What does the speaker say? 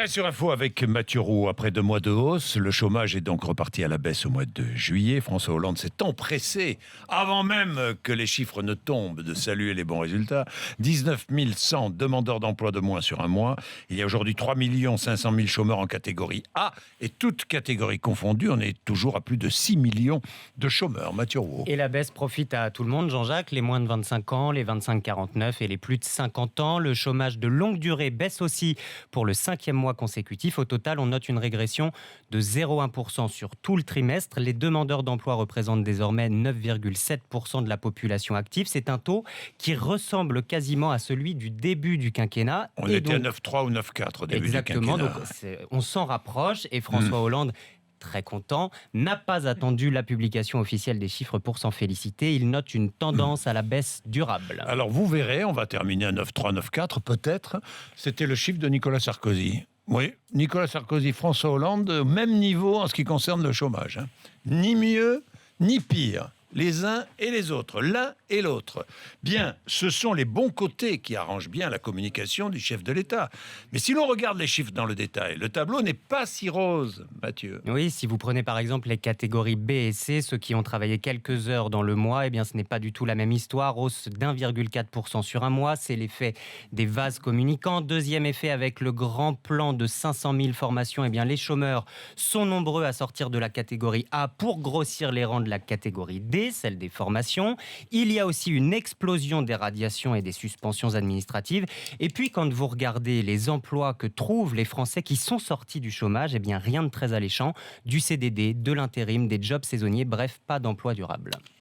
L'arrêt sur info avec Mathieu Roux. Après 2 mois de hausse, le chômage est donc reparti à la baisse au mois de juillet. François Hollande s'est empressé, avant même que les chiffres ne tombent, de saluer les bons résultats. 19 100 demandeurs d'emploi de moins sur un mois. Il y a aujourd'hui 3 500 000 chômeurs en catégorie A. Et toutes catégories confondues, on est toujours à plus de 6 millions de chômeurs. Mathieu Roux. Et la baisse profite à tout le monde, Jean-Jacques, les moins de 25 ans, les 25-49 et les plus de 50 ans. Le chômage de longue durée baisse aussi pour le 5e mois consécutif. Au total, on note une régression de 0,1% sur tout le trimestre. Les demandeurs d'emploi représentent désormais 9,7% de la population active. C'est un taux qui ressemble quasiment à celui du début du quinquennat. On était à 9,3 ou 9,4 au début du quinquennat. Exactement, donc on s'en rapproche et François Hollande, très content, n'a pas attendu la publication officielle des chiffres pour s'en féliciter. Il note une tendance à la baisse durable. Alors vous verrez, on va terminer à 9,3, 9,4 peut-être. C'était le chiffre de Nicolas Sarkozy. Oui, Nicolas Sarkozy, François Hollande, au même niveau en ce qui concerne le chômage. Ni mieux, ni pire. Les uns et les autres, l'un et l'autre. Bien, ce sont les bons côtés qui arrangent bien la communication du chef de l'État. Mais si l'on regarde les chiffres dans le détail, le tableau n'est pas si rose, Mathieu. Oui, si vous prenez par exemple les catégories B et C, ceux qui ont travaillé quelques heures dans le mois, eh bien ce n'est pas du tout la même histoire. Hausse d'1,4% sur un mois, c'est l'effet des vases communicants. Deuxième effet, avec le grand plan de 500 000 formations, eh bien les chômeurs sont nombreux à sortir de la catégorie A pour grossir les rangs de la catégorie D, celle des formations. Il y a aussi une explosion des radiations et des suspensions administratives. Et puis, quand vous regardez les emplois que trouvent les Français qui sont sortis du chômage, eh bien, rien de très alléchant. Du CDD, de l'intérim, des jobs saisonniers, bref, pas d'emploi durable.